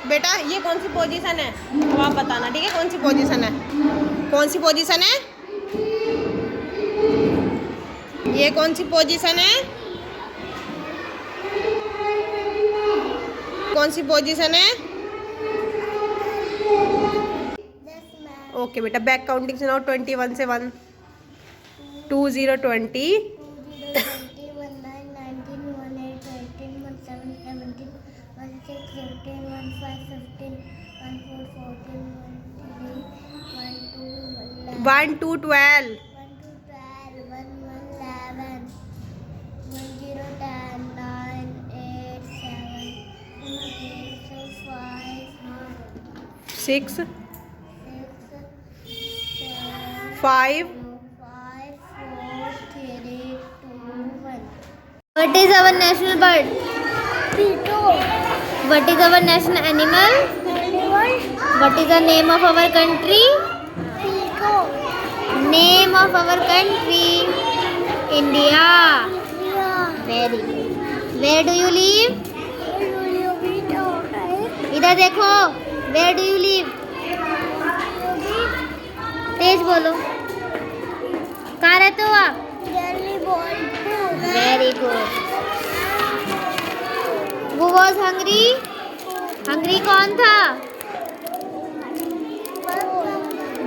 बेटा ये कौन सी पोजीशन है, तो आप बताना, ठीक है? कौन सी पोजीशन है, कौन सी पोजीशन है, ये कौन सी पोजीशन है, कौन सी पोजीशन है? ओके बेटा, बैक काउंटिंग सुनाओ 21 से 1, 2 0 20 1 2 12 6 5 What is our national bird? What is our national animal? What is the name of our country? Name of our country? India. Very good. Where do you live? इधर देखो. Where do you live? तेज बोलो. कहाँ रहते हो आप? Very good. Who was hungry? Hungry कौन था?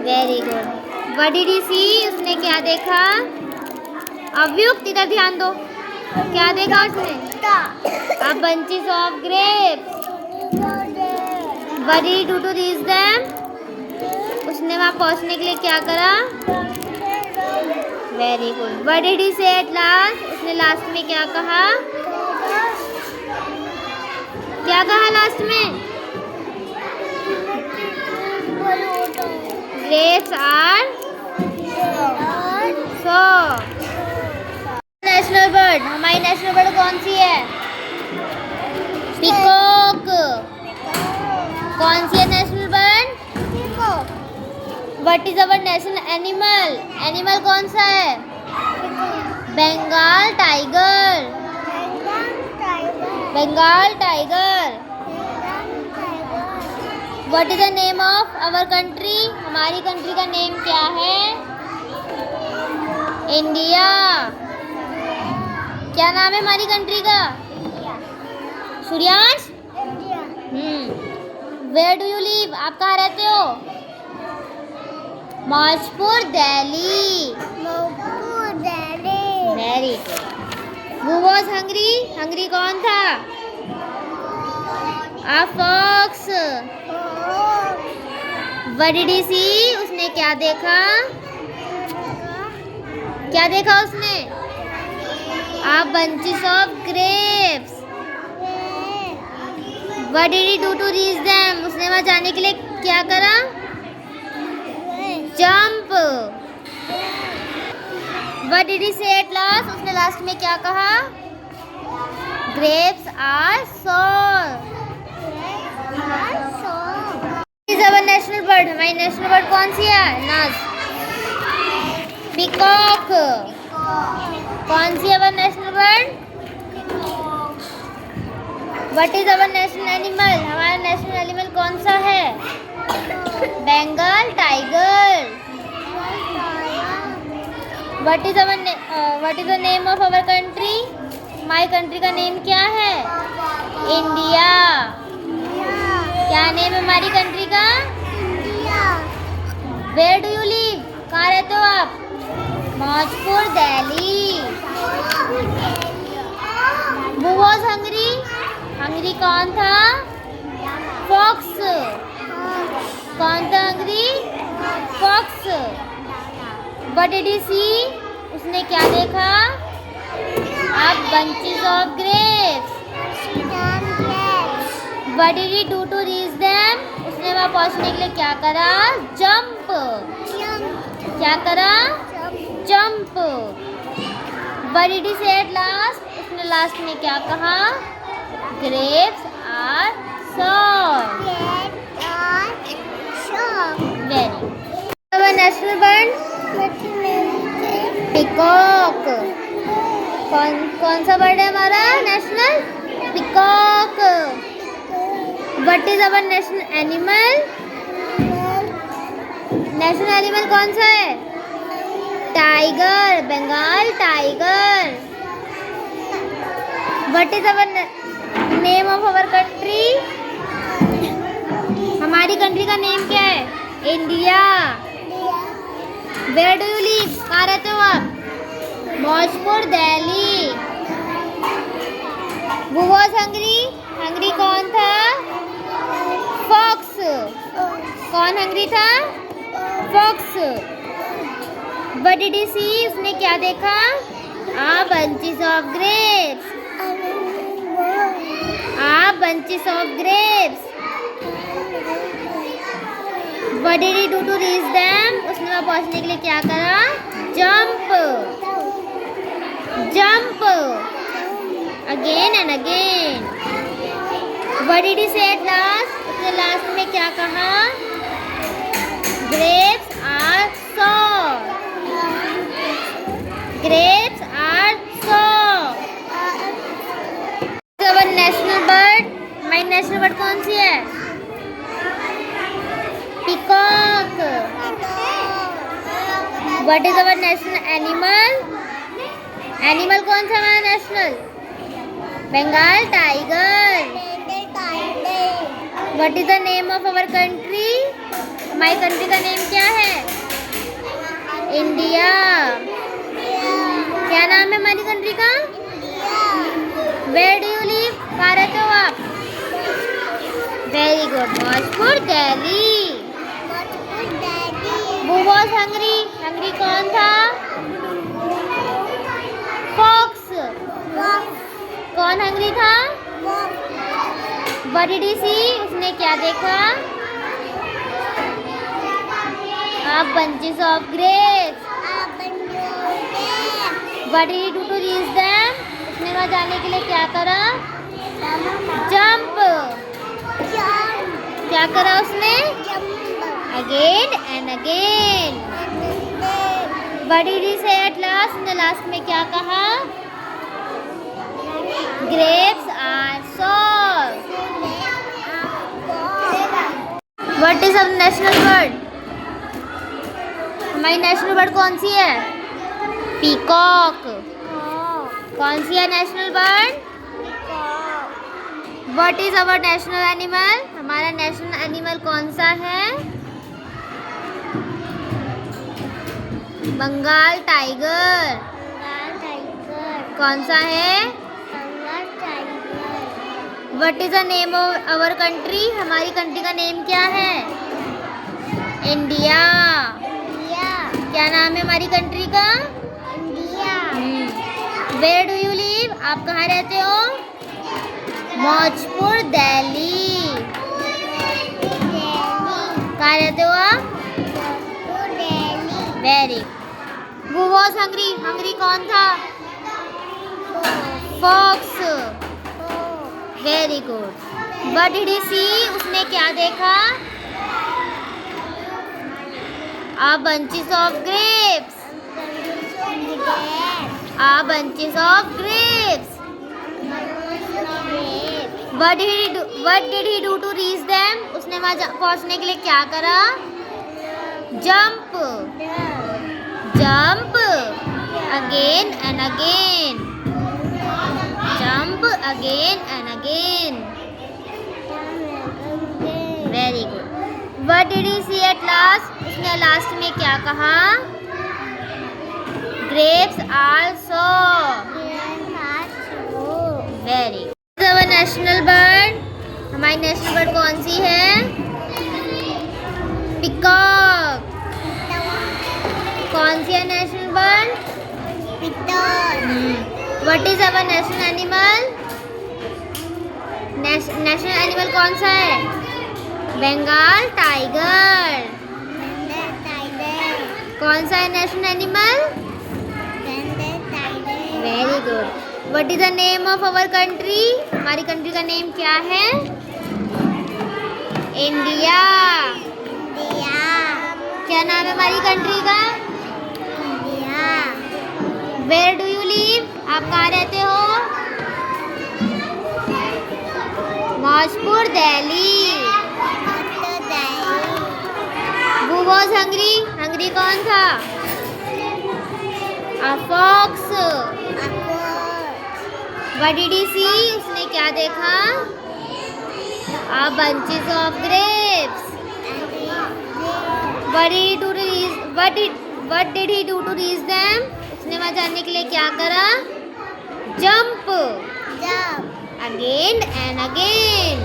Very good. What did he see? उसने क्या देखा? अव्युक्त, इधर ध्यान दो. क्या देखा उसने? A bunches of grapes. What did he do to reach them? उसने वहाँ पहुँचने के लिए क्या करा? Very good. What did he say at last? उसने लास्ट में क्या कहा? क्या कहा लास्ट में? Grapes are soft. National bird, हमारी नेशनल बर्ड कौन सी है? पीकॉक. कौन सी है national bird? What is our national animal? Animal कौन सा है? Bengal tiger. Bengal tiger. What is the name of our country? हमारी कंट्री का नेम क्या है? इंडिया. क्या नाम है हमारी कंट्री का? Suryansh. Where do you live? आप कहाँ रहते हो? Maujpur, Delhi. Very good. Who was hungry? Hungry कौन था? A fox. What did he see? उसने क्या देखा? क्या देखा उसने? A bunches of grapes. What did he do to reach them? उसने वहाँ जाने के लिए क्या करा? Jump. What did he say at last? उसने लास्ट में क्या कहा? Grapes are sour. What is our national bird? हमारी नेशनल बर्ड कौन सी है? नाज. पीकॉक. कौन सी है our national bird? What is our national animal? हमारा नेशनल एनिमल कौन सा है? Bengal tiger. What is the name of our country? हमारी कंट्री का नेम क्या है? इंडिया. क्या नेम है हमारी कंट्री का? Where do you live? कहाँ रहते हो आप? Maujpur, Delhi. Who was hungry? Hungry कौन था? फॉक्स. कौन था hungry? Fox. What did he see? उसने क्या देखा? A bunches of grapes. What did he do to reach them? उसने वहाँ पहुँचने के लिए क्या करा? Jump. क्या करा? Jump. What did he say at last? उसने लास्ट में क्या कहा? Grapes are soft. Very. Our national bird? Peacock. कौन सा बर्ड है हमारा national? Peacock. What is our national animal? National animal कौन सा है? Tiger, Bengal tiger. What is our name of our country? हमारी कंट्री का नेम क्या है? India. Where do you live? कहाँ रहते हो आप? Maujpur, Delhi. Who was hungry? Hungry कौन था? फॉक्स। कौन हंगरी था? Fox. What did he see? उसने क्या देखा? bunches of grapes. bunches of grapes. What did he do to reach them? उसने वहाँ पहुँचने के लिए क्या करा? Jump. Jump. Again and again. What did he say at last? उसने लास्ट में क्या कहा? Grapes are sour. Grapes are sour. Our national bird. हमारी नेशनल बर्ड कौन सी है? Peacock. What is our national animal? Animal कौन सा हमारा national? Bengal tiger. What is the name of our country? हमारी कंट्री का नेम क्या है? इंडिया। क्या नाम है हमारी कंट्री का? Where do you live? कहाँ रहते हो आप? Very good, Maujpur, Delhi. Who was hungry? Hungry कौन था? फॉक्स। कौन हंगरी था? What did he see? उसने क्या देखा? bunches of grapes. What did he do to reach them? उसने वहाँ जाने के लिए क्या करा? Jump. क्या करा उसने? Again and again. What did he say at last? उसने लास्ट में क्या कहा? Grapes are sour. What is our national bird? हमारी नेशनल बर्ड कौन सी है? पीकॉक। कौन सी है national bird? What is our national animal? हमारा नेशनल एनिमल कौन सा है? बंगाल टाइगर। कौन सा है? What is the name of our country? हमारी कंट्री का नेम क्या है? इंडिया। क्या नाम है हमारी कंट्री का? India. Where do you live? आप कहाँ रहते हो? मौजपुर, दिल्ली। कहाँ रहते हो आप? Very. Who was hungry? Hungry कौन था? Fox. Very good. What did he see? उसने क्या देखा? bunches of grapes. bunches of grapes. What did he do to reach them? उसने वहाँ पहुँचने के लिए क्या करा? Jump. Jump. Again and again. Jump again and again. Very good. What did he see at last? उसने लास्ट में क्या कहा? Grapes are sour. Very good. What is our national bird? हमारी नेशनल बर्ड कौन सी है? Peacock. कौन सी है national bird? What is our national animal? National animal कौन सा है? बंगाल टाइगर। कौन सा है national animal? Very good. What is the name of our country? हमारी कंट्री का नेम क्या है? इंडिया। क्या नाम है हमारी कंट्री का? Where do you live? आप कहाँ रहते हो? Maujpur Delhi. Who was hungry? Hungry कौन था? A fox. What did he see? उसने क्या देखा? A bunches of grapes. What did he do to reach? What did he do to reach them? उसने वहाँ जाने के लिए क्या करा? Jump. Again and again.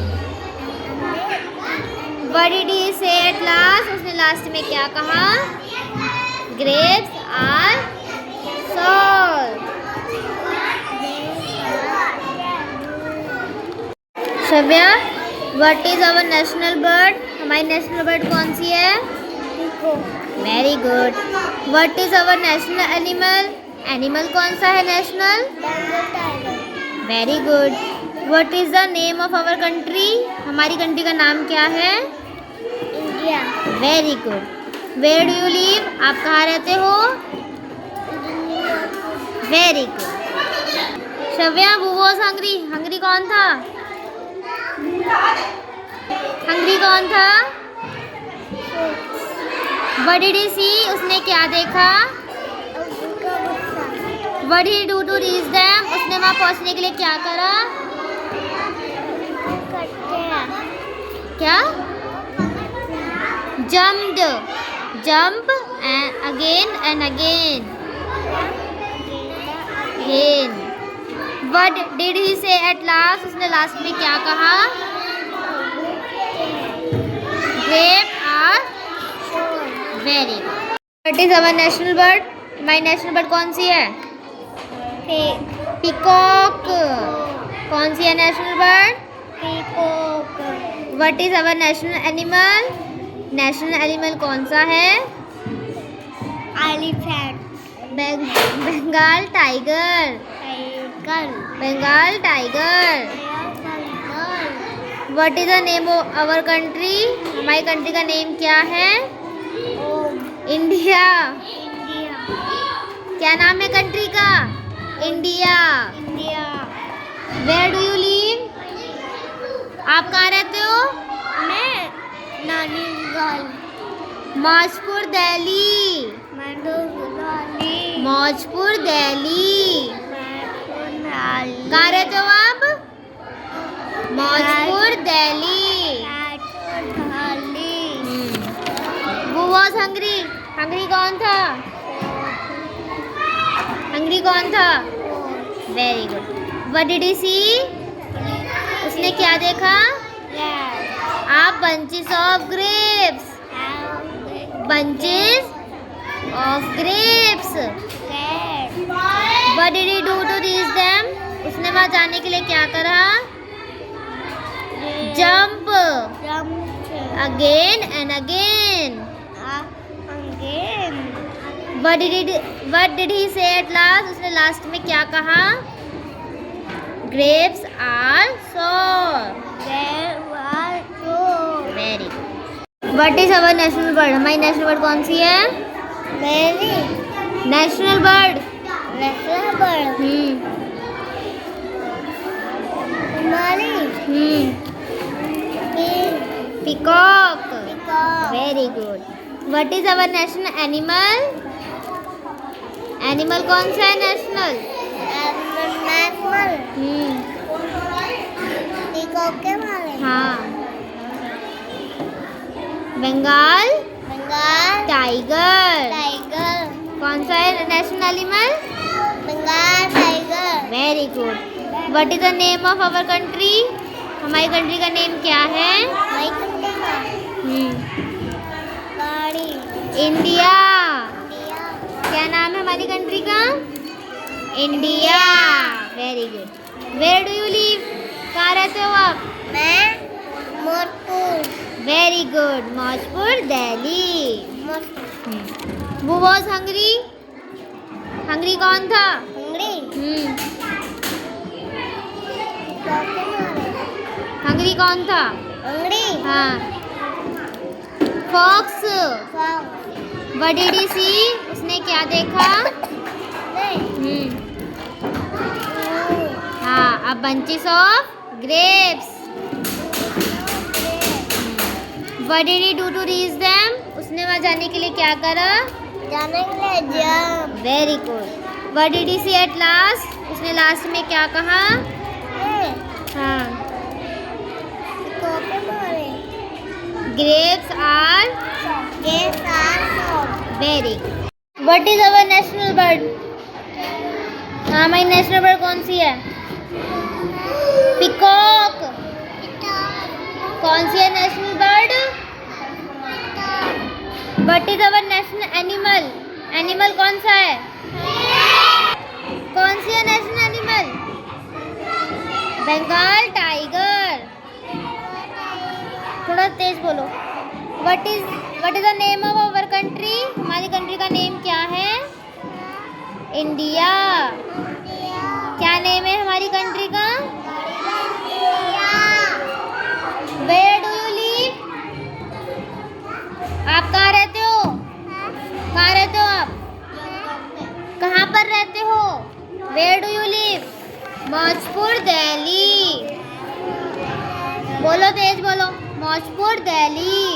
What did he say at last? उसने लास्ट में क्या कहा? Grapes are sour. Shravya, what is our national bird? हमारी नेशनल बर्ड कौन सी है? Very good. What is our national animal? Animal कौन सा है national? Very good. What is the name of our country? हमारी कंट्री का नाम क्या है? India. Very good. Where do you live? आप कहाँ रहते हो? Very good. Shravya, who was hungry? Hungry कौन था? हंग्री कौन था? What did he see? उसने क्या देखा? What did he do to reach them? उसने वहाँ पहुँचने के लिए क्या करा? क्या? Jumped. Jump and again and again. Again. What did he say at last? उसने लास्ट में क्या कहा? Grape are very good. What is our national bird? हमारी नेशनल बर्ड कौन सी है? पीकॉक. कौन सी है national bird? What is our national animal? National animal कौन सा है? Elephant. Bengal tiger. Bengal tiger. What is the name of our country? हमारी कंट्री का नेम क्या है? इंडिया. क्या नाम है कंट्री का? India. Where do you live? आप कहाँ रहते हो? मैं नानीगढ़. मौजपुर दिल्ली. मौजपुर दिल्ली. कहाँ रहते हो आप? Maujpur Delhi. Who was hungry? Hungry कौन था? हंग्री कौन था? Very good. What did he see? उसने क्या देखा? A bunches of grapes. Bunches of grapes. What did he do to reach them? उसने वहाँ जाने के लिए क्या करा? Jump. Again and again. What did he say at last? उसने लास्ट में क्या कहा? Grapes are sour. Very good. What is our national bird? हमारी नेशनल बर्ड कौन सी है? National bird. Peacock. Very good. What is our national animal? Animal कौन सा है नेशनल? हाँ. बंगाल टाइगर. कौन सा है national animal? Very good. What is the name of our country? हमारी कंट्री का नेम क्या है? इंडिया. क्या नाम है हमारी कंट्री का? India. Very good. Where do you live? कहाँ रहते हो आप? Very good. Maujpur Delhi. Who was hungry? Hungry कौन था? हंग्री कौन था? हाँ. Fox. What did he see? उसने क्या देखा? हाँ. A bunches of grapes. What did he do to reach them? उसने वहाँ जाने के लिए क्या करा? जाने के लिए jump. Very good. What did he say at last? उसने लास्ट में क्या कहा? हाँ. कोके मारे। Grapes are ये सार very good. What is our national bird? हाँ, हमारी नेशनल बर्ड कौन सी है? पिकॉक. कौन सी है national bird? What is our national animal? Animal कौन सा है? कौन सी है नेशनल एनिमल? बंगाल टाइगर. थोड़ा तेज बोलो. What is the name of our country? हमारी कंट्री का नेम क्या है? इंडिया. क्या नेम है हमारी कंट्री का? Where do you live? आप कहाँ रहते हो? कहाँ रहते हो आप? कहाँ पर रहते हो? Where do you live? Maujpur Delhi. बोलो तेज बोलो. Maujpur Delhi.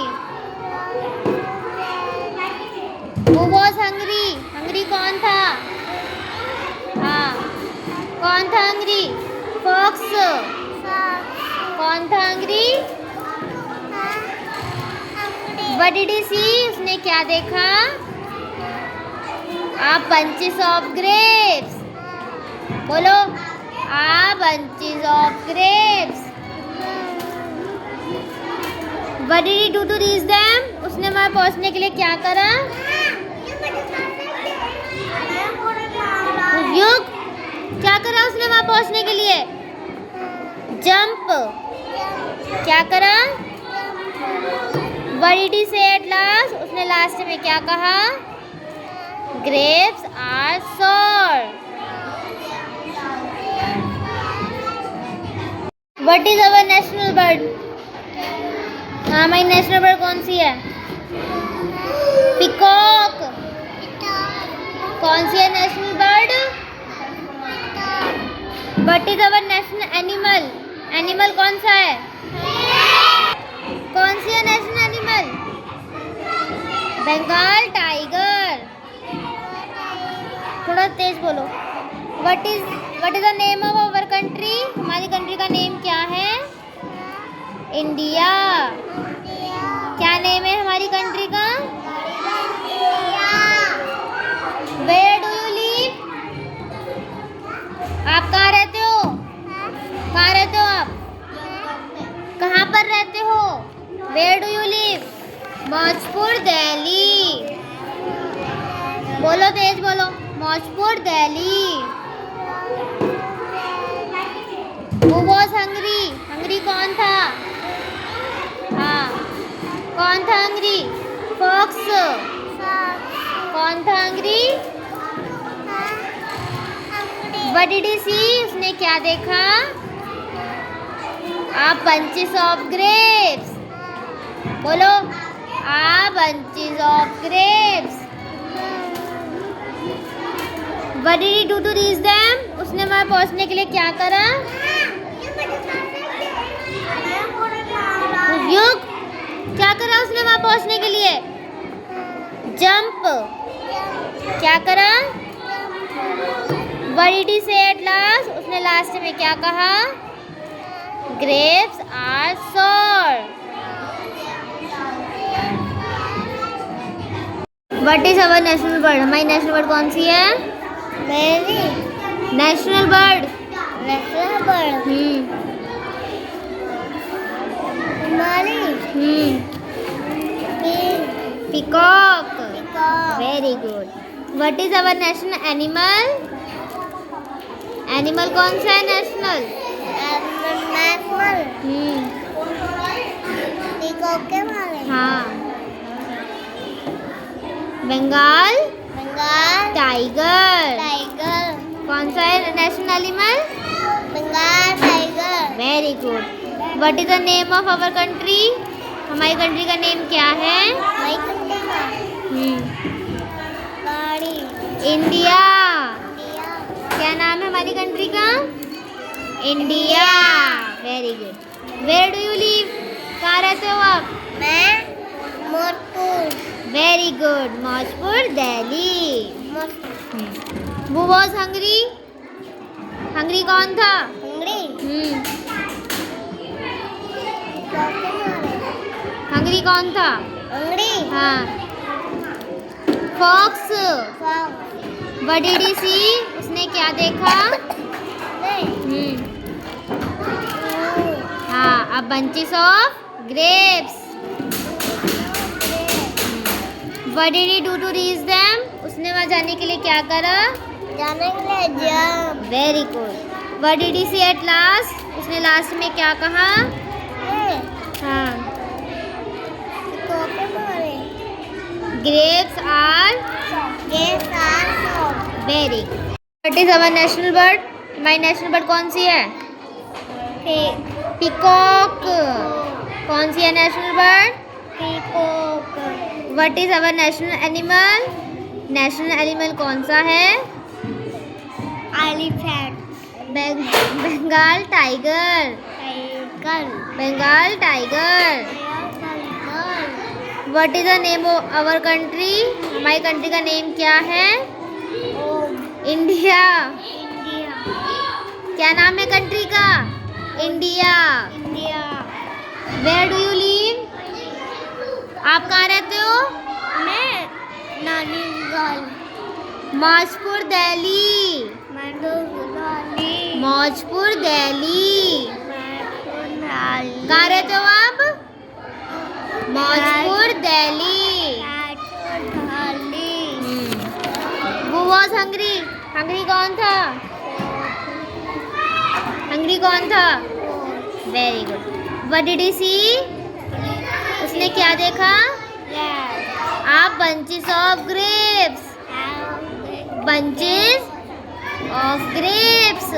Who was hungry? Hungry कौन था? हाँ, कौन था हंगरी? फॉक्स. कौन था Hungary? What did he see? उसने क्या देखा? bunches of grapes. बोलो. bunches of grapes. What did he do to reach them? उसने वहाँ पहुँचने के लिए क्या करा? युग. क्या करा उसने वहाँ पहुँचने के लिए? जंप. क्या करा? What did he say at last? उसने लास्ट में क्या कहा? Grapes are sour. What is our national bird? हाँ, हमारी नेशनल बर्ड कौन सी है? पिकॉक. कौन सी है national bird? What is our national animal? Animal कौन सा है? कौन सी है नेशनल एनिमल? बंगाल टाइगर. थोड़ा तेज बोलो. What is the name of our country? हमारी कंट्री का नेम क्या है? इंडिया. क्या नेम है हमारी कंट्री का? Where do you live? आप कहाँ रहते हो? कहाँ रहते हो आप? कहाँ पर रहते हो? Where do you live? Maujpur Delhi. बोलो तेज बोलो. Maujpur Delhi. Who was hungry? Hungry कौन था? हाँ, कौन था हंगरी? फॉक्स. कौन था Hungary? What did he see? उसने क्या देखा? bunches of grapes. बोलो. bunches of grapes. What did he do to reach them? उसने वहाँ पहुँचने के लिए क्या करा? युग. क्या करा उसने वहाँ पहुँचने के लिए? जंप. क्या करा? What did he say at last? उसने लास्ट में क्या कहा? Grapes are sour. What is our national bird? हमारी नेशनल बर्ड कौन सी है? मेरी नेशनल बर्ड. नेशनल बर्ड हमारी Peacock. Peacock. Very good. What is our national animal? Animal कौन सा है नेशनल? नेशनल पिकॉक के मारे. हाँ. बंगाल बंगाल टाइगर. टाइगर. कौन सा है national animal? Bengal tiger. Very good. What is the name of our country? हमारी कंट्री का नेम क्या है? वही कंट्री का गाड़ी. इंडिया. इंडिया. क्या नाम है हमारी कंट्री का? India. Very good. Where do you live? कहाँ रहते हो आप? मैं very good, Maujpur Delhi. Who was hungry? Hungry कौन था? हंगरी कौन था? हाँ। Fox, what did he see? उसने क्या देखा? हाँ, अब bunches of grapes. What did he do to reach them? उसने वहाँ जाने के लिए क्या करा? Very good. What did he say at last? उसने लास्ट में क्या कहा? हाँ, grapes are very good. What is our national bird? हमारी नेशनल बर्ड कौन सी है? पीकॉक। कौन सी है national bird? What is our national animal? National animal कौन सा है? Bengal tiger. Bengal tiger. What is the name of our country? हमारी कंट्री का नेम क्या है? इंडिया। क्या नाम है कंट्री का? India. Where do you live? आप कहाँ रहते हो? मौजपुर दिल्ली। मौजपुर दिल्ली। कहाँ रहते हो आप? Maujpur Delhi. Who was hungry? Hungry कौन था? हंगरी कौन था? Very good. What did he see? उसने क्या देखा? आप bunches of grapes. Bunches of grapes.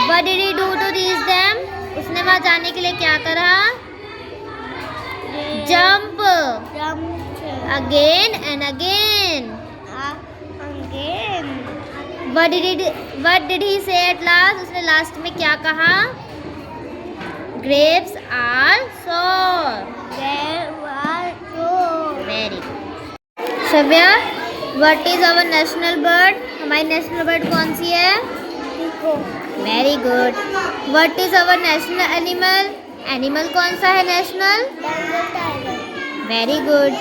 What did he do to reach them? उसने वहाँ जाने के लिए क्या करा? Jump again and again. What did he say at last? उसने लास्ट में क्या कहा? Grapes are sour. Very good. Shravya, what is our national bird? हमारी नेशनल बर्ड कौन सी है? Very good. What is our national animal? Animal कौन सा है national? Very good.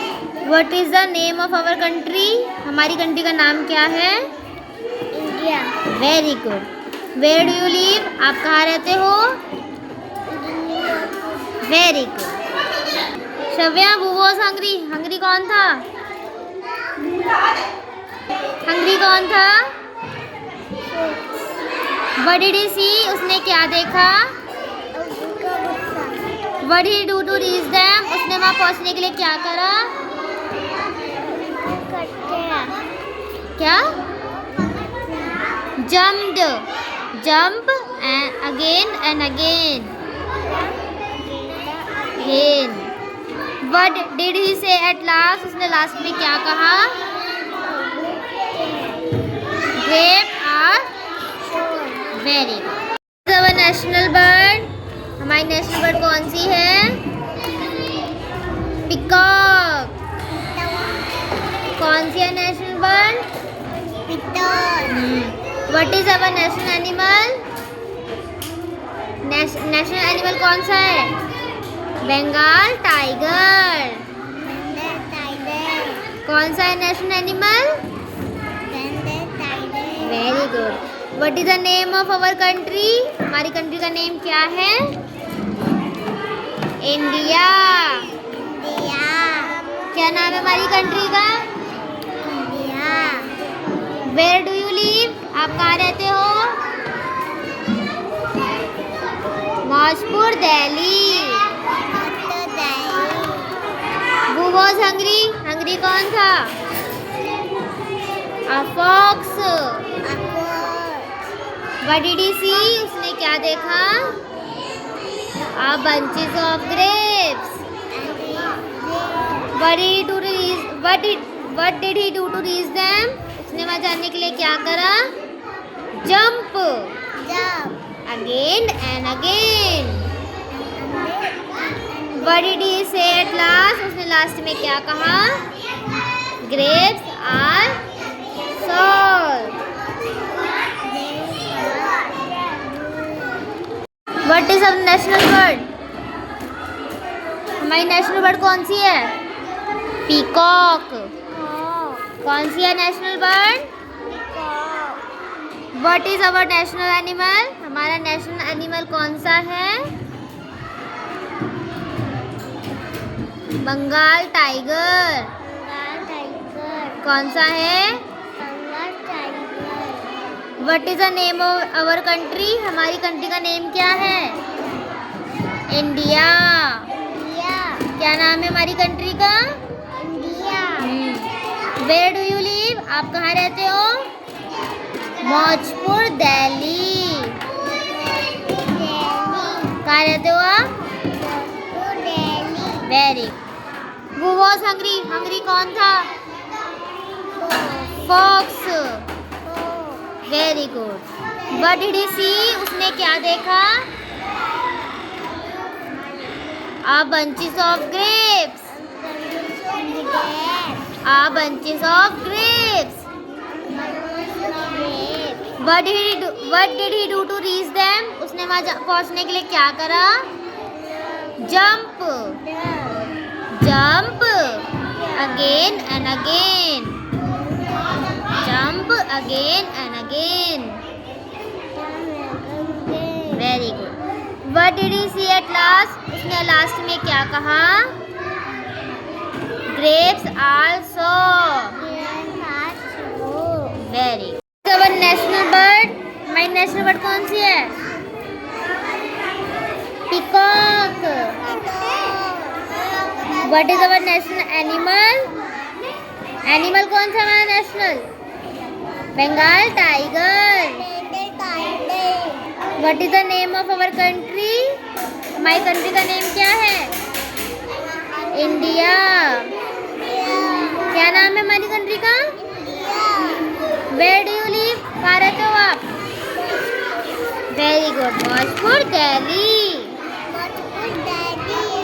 What is the name of our country? हमारी कंट्री का नाम क्या है? Very good. Where do you live? आप कहाँ रहते हो? Very good. Shravya, who was hungry? Hungry कौन था? हंगरी कौन था? What did he see? उसने क्या देखा? What did he do to reach them? उसने वहाँ पहुँचने के लिए क्या करा? क्या? Jumped. Jump and again and again. Again. What did he say at last? उसने लास्ट में क्या कहा? Grapes are very good. Our national bird. हमारी नेशनल बर्ड कौन सी है? पिकॉक। कौन सी है national bird? What is our national animal? National animal कौन सा है? बंगाल टाइगर। कौन सा है national animal? Very good. What is the name of our country? हमारी कंट्री का नेम क्या है? इंडिया। क्या नाम है हमारी कंट्री का? Where do you live? आप कहाँ रहते हो? Maujpur Delhi. Who was hungry? Hungry कौन था? A fox. What did he see? उसने क्या देखा? A bunches of grapes. What did he do to reach them? उसने वहाँ जाने के लिए क्या करा? Jump. Again and again. What did he say at last, उसने लास्ट में क्या कहा? Grapes are sour. What is our national bird? हमारी नेशनल बर्ड कौन सी है? पीकॉक। कौन सी है national bird? What is our national animal? हमारा नेशनल एनिमल कौन सा है? बंगाल टाइगर। कौन सा है? What is the name of our country? हमारी कंट्री का नेम क्या है? इंडिया। क्या नाम है हमारी कंट्री का? Where do you live? आप कहाँ रहते हो? मौजपुर दिल्ली। कहाँ रहते हो आप? वेरी। वो वॉज हंग्री। हंग्री कौन था? Fox. Very good. What did he see? उसने क्या देखा? A bunches of grapes. A bunches of grapes. What did he do to reach them? उसने वहाँ पहुँचने के लिए क्या करा? Jump. Jump. Again and again. Jump again and again. Very good. What did he see at last? उसने last में क्या कहा? Grapes also. Very. Our national bird. हमारी नेशनल बर्ड कौन सी है? Peacock. What is our national animal? Animal कौन सा हमारा national? Bengal tiger. What is the name of our country? हमारी कंट्री का नेम क्या है? इंडिया। क्या नाम है हमारी कंट्री का? Where do you live? कहाँ रहते हो आप? Very good. Maujpur Delhi.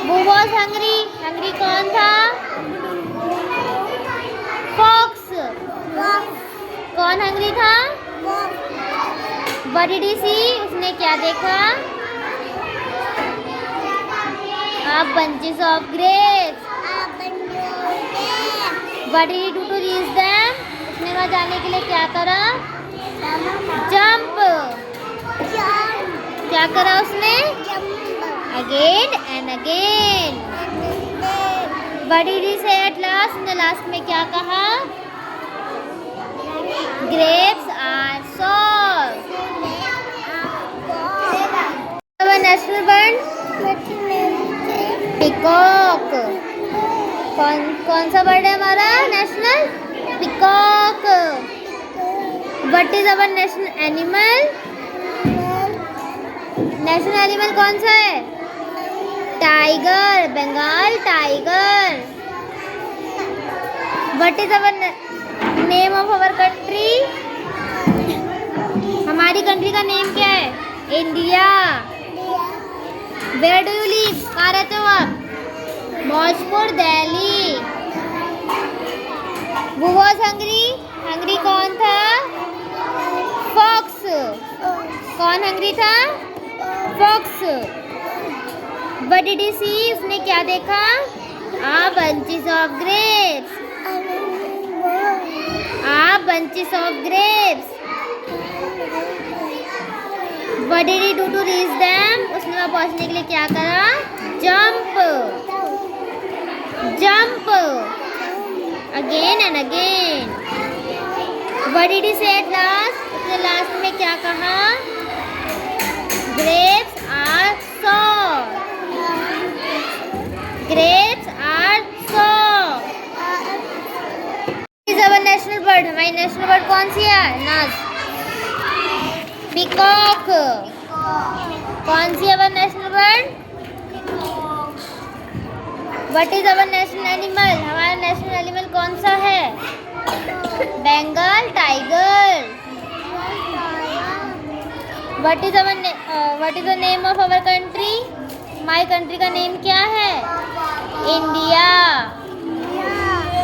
Who was hungry? Hungry कौन था? फॉक्स। कौन हंग्री था? What did he see? उसने क्या देखा? A bunches of grapes. What did he do to reach them? उसने वहाँ जाने के लिए क्या करा? Jump. क्या करा उसने? Again and again. What did he say at last? उसने लास्ट में क्या कहा? Grapes are sour. Our national bird? Peacock. कौन सा बर्ड है हमारा national? Peacock. What is our national animal? National animal कौन सा है? Tiger. Bengal tiger. What is our name of our country? हमारी कंट्री का नेम क्या है? India. Where do you live? कहाँ रहते हो आप? मौजपुर दिल्ली। वो वॉज हंग्री। हंग्री कौन था? फॉक्स। कौन हंग्री था? Fox. What did he see? उसने क्या देखा? A bunches of grapes. A bunches of grapes. What did he do to reach them? उसने वहाँ पहुँचने के लिए क्या करा? Jump. Jump. Again and again. What did he say at last? उसने लास्ट में क्या कहा? Grapes are sour. Grapes are sour. Is our national bird? हमारी नेशनल बर्ड कौन सी है? नाज। पीकॉक। कौन सी है our national bird? What is our national animal? हमारा नेशनल एनिमल कौन सा है? Bengal tiger. What is the name of our country? हमारी कंट्री का नेम क्या है? इंडिया।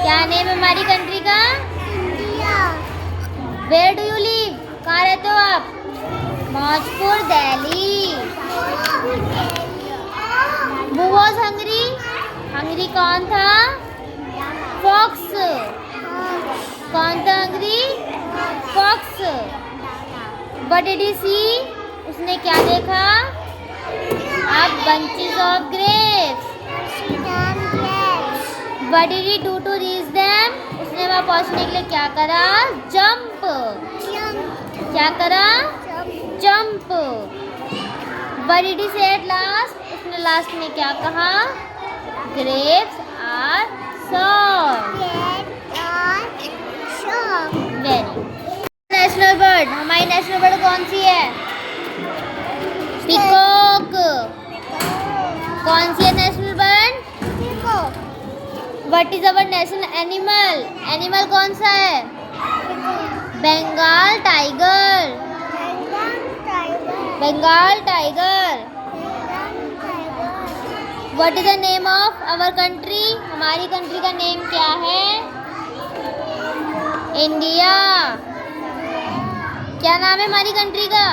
क्या नेम है हमारी कंट्री का? Where do you live? कहाँ रहते हो आप? Maujpur, Delhi. Who was hungry? Hungry कौन था? फॉक्स। कौन था hungry? Fox. What did he see? उसने क्या देखा? अब bunches of grapes. What did he do to reach them? उसने वहाँ पहुँचने के लिए क्या करा? Jump. क्या करा? Jump. What did he say at last? उसने लास्ट में क्या कहा? Grapes are sour. Very. National bird, हमारी नेशनल बर्ड कौन सी है? पीकॉक। कौन सी है national bird? What is our national animal? Animal कौन सा है? Bengal tiger. Bengal tiger. What is the name of our country? हमारी कंट्री का नेम क्या है? इंडिया। क्या नाम है हमारी कंट्री का?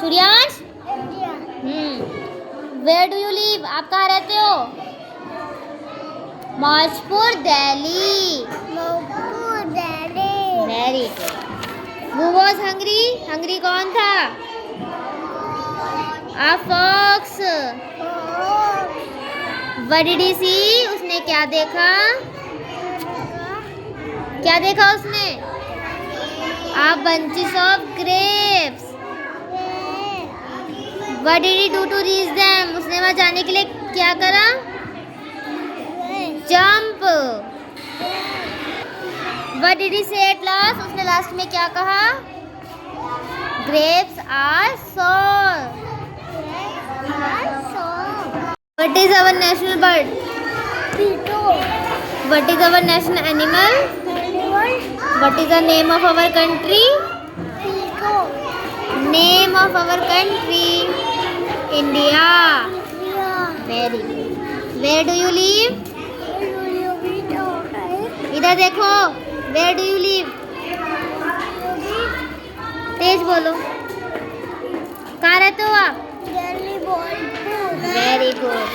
Suryansh. Where do you live? आप कहाँ रहते हो? Maujpur, Delhi. Very good. Who was hungry? Hungry कौन था? A fox. What did he see? उसने क्या देखा? क्या देखा उसने? A bunches of grapes. What did he do to reach them? उसने वहाँ जाने के लिए क्या करा? Jump. What did he say at last? उसने लास्ट में क्या कहा? Grapes are sour. What is our national bird? What is our national animal? What is the name of our country? Name of our country? India. Very good. Where do you live? इधर देखो. Where do you live? तेज बोलो. कहाँ रहते हो आप? Very good.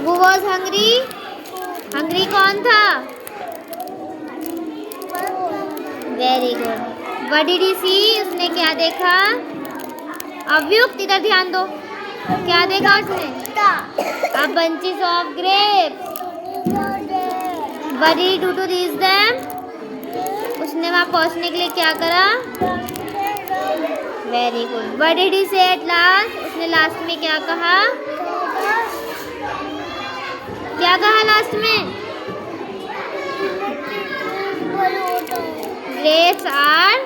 Who was hungry? Hungry कौन था? Very good. What did he see? उसने क्या देखा? अव्युक्त, इधर ध्यान दो. क्या देखा उसने? A bunches of grapes. What did he do to reach them? उसने वहाँ पहुँचने के लिए क्या करा? Very good. What did he say at last? उसने लास्ट में क्या कहा? क्या कहा लास्ट में? Grapes are